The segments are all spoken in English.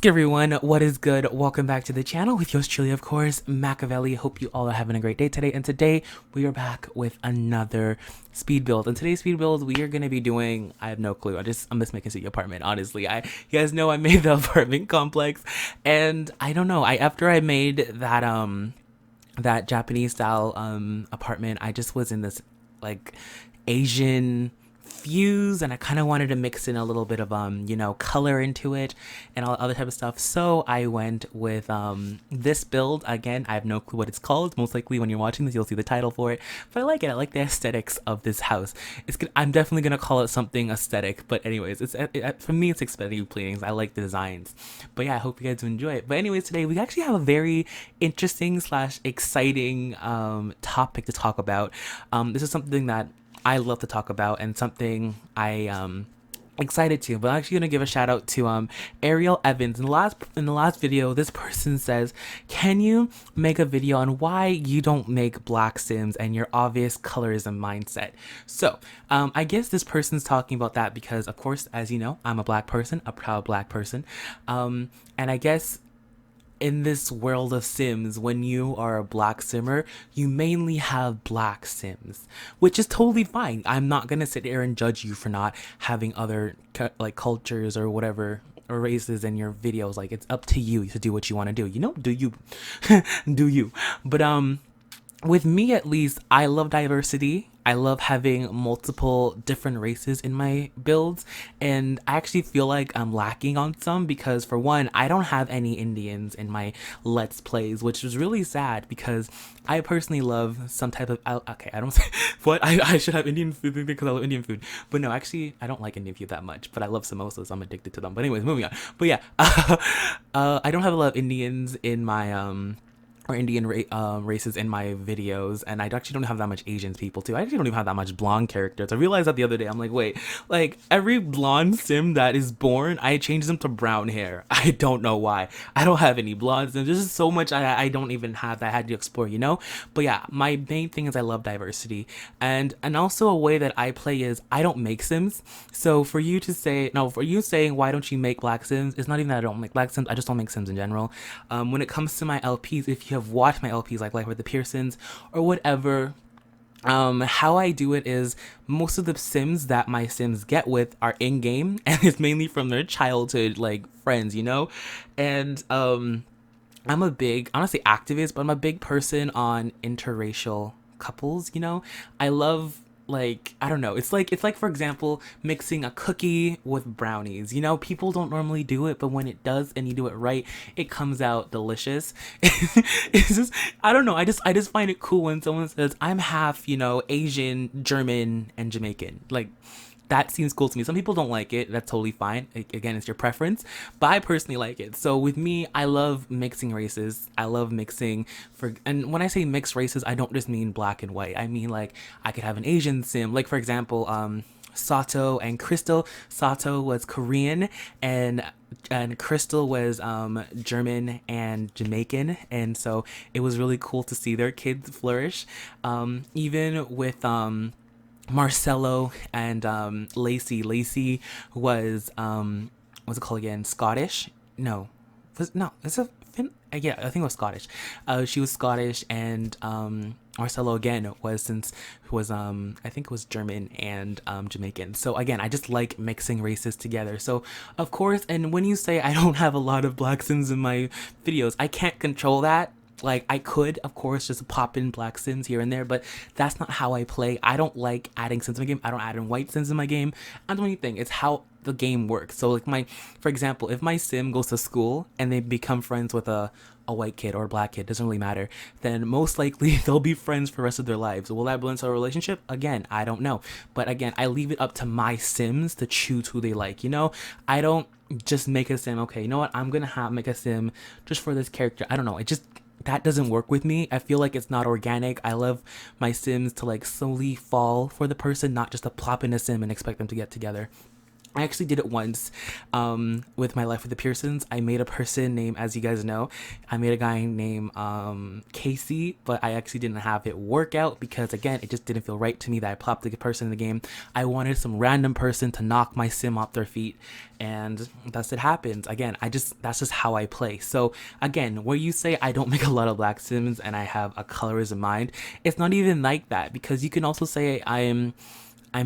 Everyone, what is good? Welcome back to the channel with yours truly, of course, Machiavelli. Hope you all are having a great day today. And today we are back with another speed build. And today's speed build, we are going to be doing, I have no clue. I'm just making the apartment. Honestly, you guys know I made the apartment complex, and I don't know. After I made that Japanese style apartment, I just was in this like Asian fuse, and I kind of wanted to mix in a little bit of color into it and all other type of stuff. So I went with this build. Again, I have no clue what it's called. Most likely when you're watching this you'll see the title for it, but I like it. I like the aesthetics of this house. I'm definitely gonna call it something aesthetic, but anyways, for me it's aesthetic pleasing. I like the designs, but yeah, I hope you guys enjoy it. But anyways, today we actually have a very interesting / exciting topic to talk about. This is something that I love to talk about and something I excited to, but I'm actually gonna give a shout out to Ariel Evans. In the last video, this person says, can you make a video on why you don't make black sims and your obvious colorism mindset? So I guess this person's talking about that because, of course, as you know, I'm a black person, a proud black person, and I guess in this world of sims, when you are a black simmer, you mainly have black sims, which is totally fine. I'm not gonna sit here and judge you for not having other like cultures or whatever or races in your videos. Like, it's up to you to do what you want to do, do you do you. But with me, at least, I love diversity. I love having multiple different races in my builds, and I actually feel like I'm lacking on some because, for one, I don't have any Indians in my Let's Plays, which is really sad because I personally love some type of, okay, I don't say, what, I should have Indian food because I love Indian food, but no, actually, I don't like Indian food that much, but I love samosas, I'm addicted to them. But anyways, moving on. But yeah, I don't have a lot of Indians in my, or Indian races in my videos, and I actually don't have that much Asian people too. I actually don't even have that much blonde characters. I realized that the other day. I'm like, wait, like every blonde sim that is born, I change them to brown hair. I don't know why. I don't have any blondes, and there's just so much I don't even have that I had to explore, But yeah, my main thing is I love diversity, and also a way that I play is I don't make sims. So for you saying why don't you make black sims, it's not even that I don't make black sims. I just don't make sims in general. When it comes to my LPs, if you have watched my LPs like with the Pearsons or whatever, how I do it is most of the sims that my sims get with are in-game, and it's mainly from their childhood like friends, and I'm a big, honestly, activist, but I'm a big person on interracial couples. I love, like, I don't know, it's like for example mixing a cookie with brownies. People don't normally do it, but when it does and you do it right, it comes out delicious. It's just, I don't know, I just find it cool when someone says I'm half Asian, German, and Jamaican. Like, that seems cool to me. Some people don't like it. That's totally fine. Again, it's your preference. But I personally like it. So with me, I love mixing races. I love mixing and when I say mixed races, I don't just mean black and white. I mean, like, I could have an Asian sim. Like, for example, Sato and Crystal. Sato was Korean, and Crystal was German and Jamaican, and so it was really cool to see their kids flourish. Even with Marcelo and Lacey. Lacey was what's it called again? Scottish? No, it's a Finn. Yeah, I think it was Scottish. She was Scottish, and Marcelo again was I think it was German and Jamaican. So again, I just like mixing races together. So of course, and when you say I don't have a lot of black sims in my videos, I can't control that. Like, I could, of course, just pop in black sims here and there, but that's not how I play. I don't like adding sims in my game. I don't add in white sims in my game. I don't do anything. It's how the game works. So, like, for example, if my sim goes to school and they become friends with a white kid or a black kid, doesn't really matter, then most likely they'll be friends for the rest of their lives. Will that blend into a relationship? Again, I don't know. But again, I leave it up to my sims to choose who they like, I don't just make a sim, okay, you know what, I'm gonna make a sim just for this character. I don't know, that doesn't work with me. I feel like it's not organic. I love my sims to like slowly fall for the person, not just to plop in a sim and expect them to get together. I actually did it once with my Life with the Pearsons. I made a person named, as you guys know, I made a guy named Casey, but I actually didn't have it work out because, again, it just didn't feel right to me that I plopped the person in the game. I wanted some random person to knock my sim off their feet, and thus it happens. Again, that's just how I play. So, again, where you say I don't make a lot of black sims and I have a colorism mind, it's not even like that, because you can also say I'm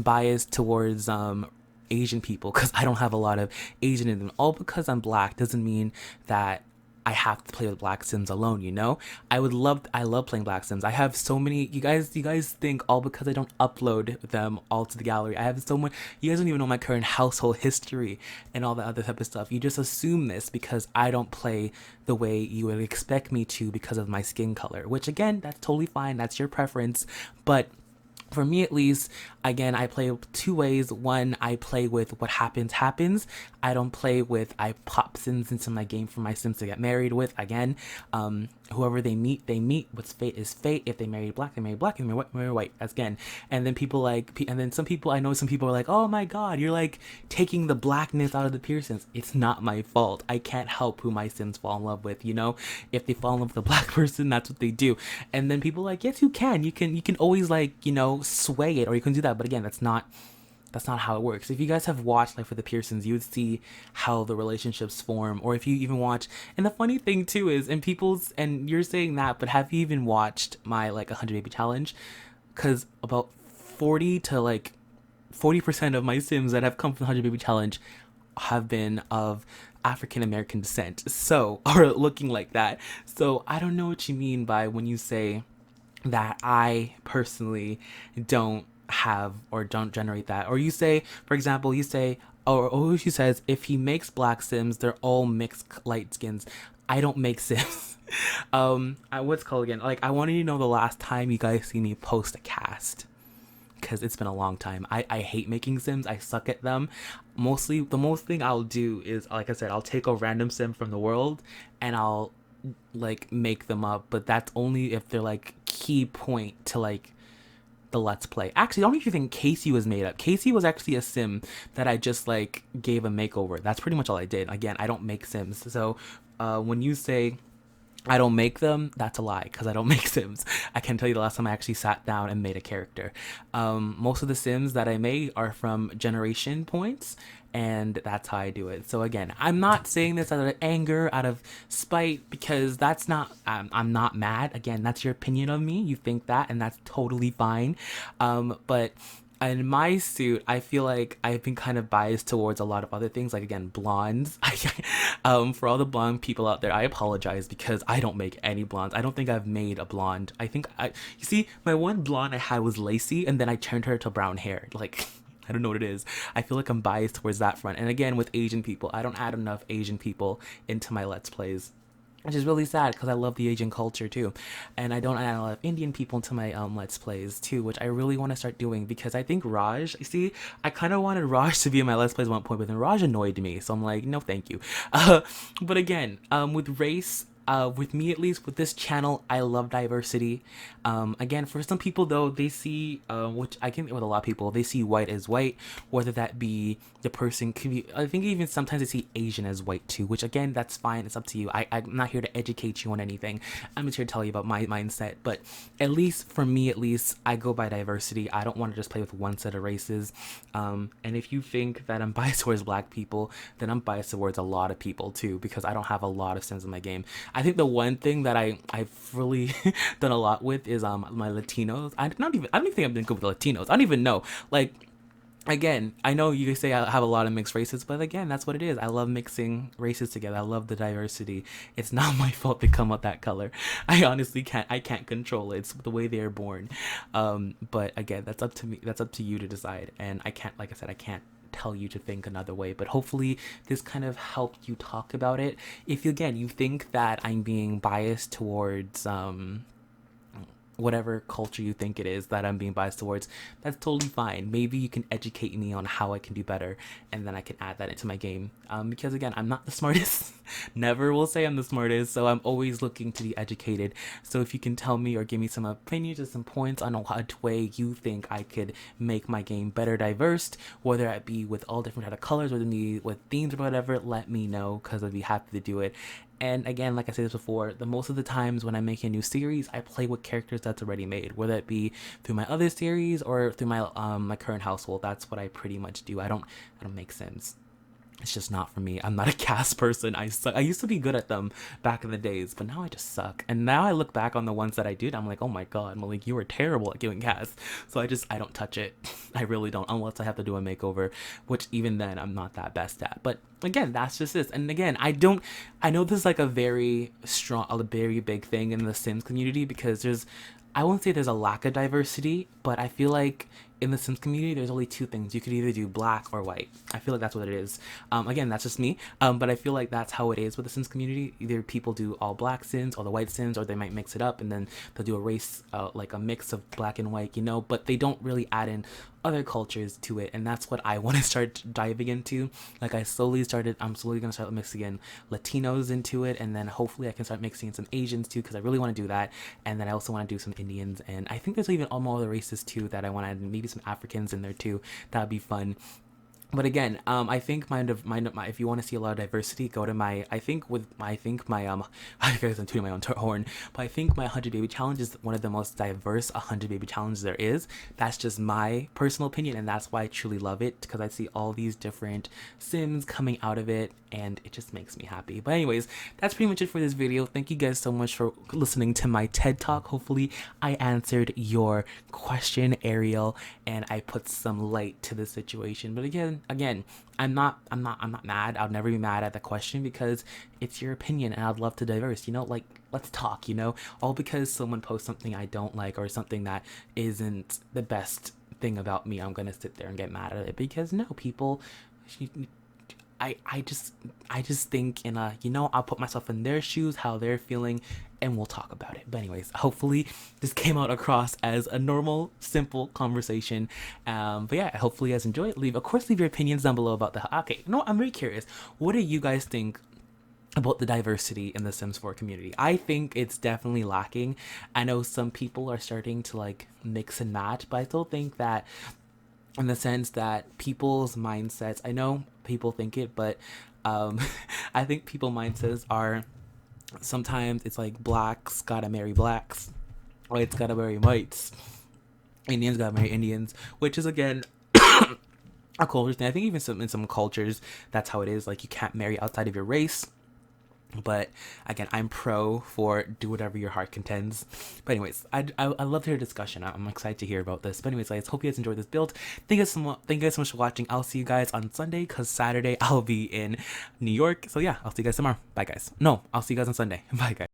biased towards Asian people because I don't have a lot of Asian in them. All because I'm black doesn't mean that I have to play with black sims alone, you know? I love playing black sims. I have so many. You guys think all because I don't upload them all to the gallery. I have so much. You guys don't even know my current household history and all that other type of stuff. You just assume this because I don't play the way you would expect me to because of my skin color, which, again, that's totally fine. That's your preference. But for me, at least, again, I play two ways. One, I play with what happens. I don't play with I pop sims into my game for my sims to get married with. Again, whoever they meet, they meet. What's fate is fate. If they marry black, they marry black. If they marry white, again. And then people and then some people, I know some people are like, oh my god, you're like taking the blackness out of the Pearsons. It's not my fault. I can't help who my sims fall in love with, you know? If they fall in love with a black person, that's what they do. And then people are like, yes, you can. You can always, like, you know, sway it, or you can do that. But again, that's not how it works. If you guys have watched Life with the Pearsons, you would see how the relationships form. Or if you even watch, and the funny thing too is, and you're saying that, but have you even watched my like 100 baby challenge? Because about 40% of my sims that have come from the 100 baby challenge have been of African American descent, so, or looking like that. So I don't know what you mean by when you say that I personally don't have or don't generate that. Or you say, for example, or she says, if he makes black sims, they're all mixed light skins. I don't make sims. What's called again? Like, I wanted to know the last time you guys see me post a cast, because it's been a long time. I hate making sims. I suck at them. Mostly, the most thing I'll do is, like I said, I'll take a random sim from the world and I'll like make them up, but that's only if they're like key point to like the let's play. Actually, I don't even think Casey was made up. Casey was actually a sim that I just like gave a makeover. That's pretty much all I did. Again, I don't make sims. So when you say I don't make them, that's a lie, because I don't make sims. I can't tell you the last time I actually sat down and made a character. Most of the sims that I made are from generation points, and that's how I do it. So again, I'm not saying this out of anger, out of spite, because that's not, I'm not mad. Again, that's your opinion of me. You think that, and that's totally fine. But in my suit, I feel like I've been kind of biased towards a lot of other things, like, again, blondes. For all the blonde people out there, I apologize because I don't make any blondes. I don't think I've made a blonde. You see, my one blonde I had was Lacey, and then I turned her to brown hair. Like, I don't know what it is. I feel like I'm biased towards that front. And again, with Asian people, I don't add enough Asian people into my Let's Plays, which is really sad because I love the Asian culture too. And I don't add a lot of Indian people into my Let's Plays too, which I really want to start doing, because I think Raj, you see, I kind of wanted Raj to be in my Let's Plays at one point, but then Raj annoyed me, so I'm like, no thank you. But again, with race, with me, at least with this channel, I love diversity. Again, for some people though, they see, which I can, with a lot of people, they see white as white, whether that be the person could be, I think even sometimes they see Asian as white too, which, again, that's fine. It's up to you. I'm not here to educate you on anything. I'm just here to tell you about my mindset. But at least for me, at least, I go by diversity. I don't want to just play with one set of races. And if you think that I'm biased towards black people, then I'm biased towards a lot of people too, because I don't have a lot of sims in my game. I think the one thing that I've really done a lot with is my Latinos. I don't even think I've been good with the Latinos. I don't even know. Like, again, I know you say I have a lot of mixed races, but again, that's what it is. I love mixing races together. I love the diversity. It's not my fault they come out that color. I honestly can't control it. It's the way they are born. But again, that's up to me. That's up to you to decide. And I can't, like I said, I can't tell you to think another way, but hopefully this kind of helped you talk about it. If you, again, you think that I'm being biased towards whatever culture you think it is that I'm being biased towards, that's totally fine. Maybe you can educate me on how I can do better, and then I can add that into my game. Because again, I'm not the smartest. Never will say I'm the smartest, so I'm always looking to be educated. So if you can tell me or give me some opinions or some points on what way you think I could make my game better diverse, whether it be with all different type of colors, whether it be with themes or whatever, let me know, because I'd be happy to do it. And again, like I said this before, the most of the times when I make a new series, I play with characters that's already made, whether it be through my other series or through my my current household. That's what I pretty much do. I don't make Sims. It's just not for me. I'm not a cast person. I suck. I used to be good at them back in the days, but now I just suck. And now I look back on the ones that I did, I'm like, oh my god, Malik, you were terrible at doing casts. So I don't touch it. I really don't, unless I have to do a makeover, which even then I'm not that best at. But again, that's just this. And again, I know this is like a very big thing in the Sims community, because I won't say there's a lack of diversity, but I feel like in the Sims community, there's only two things. You could either do black or white. I feel like that's what it is. Again, that's just me. But I feel like that's how it is with the Sims community. Either people do all black Sims or the white Sims, or they might mix it up and then they'll do a race, like a mix of black and white, but they don't really add in other cultures to it. And that's what I want to start diving into. Like I'm slowly going to start mixing in Latinos into it. And then hopefully I can start mixing in some Asians too, because I really want to do that. And then I also want to do some Indians. And I think there's even all more other races too that I want to add, maybe some Africans in there too. That'd be fun. But again, I think if you want to see a lot of diversity, go to my I guess I'm tooting my own horn, but I think my 100 baby challenge is one of the most diverse 100 baby challenges there is. That's just my personal opinion, and that's why I truly love it, because I see all these different Sims coming out of it, and it just makes me happy. But anyways, that's pretty much it for this video. Thank you guys so much for listening to my TED Talk. Hopefully I answered your question, Ariel, and I put some light to the situation. But again, I'm not mad. I'll never be mad at the question, because it's your opinion and I'd love to diverse, like, let's talk, all because someone posts something I don't like or something that isn't the best thing about me, I'm gonna sit there and get mad at it. Because no, people, I just think in I'll put myself in their shoes, how they're feeling, and we'll talk about it. But anyways, hopefully this came out across as a normal, simple conversation. But yeah, hopefully you guys enjoy it. Of course, leave your opinions down below about I'm very curious. What do you guys think about the diversity in the Sims 4 community? I think it's definitely lacking. I know some people are starting to like mix and match, but I still think that, in the sense that people's mindsets, I know people think it, but I think people mindsets are, sometimes it's like blacks gotta marry blacks, whites gotta marry whites, Indians gotta marry Indians, which is again a culture thing. I think even in some cultures that's how it is, like you can't marry outside of your race. But again, I'm pro for do whatever your heart contends. But anyways, I love to hear discussion. I'm excited to hear about this. But anyways, guys, hope you guys enjoyed this build. Thank you guys so much for watching. I'll see you guys on Sunday, because Saturday I'll be in New York. So yeah, I'll see you guys tomorrow. Bye guys. No, I'll see you guys on Sunday. Bye guys.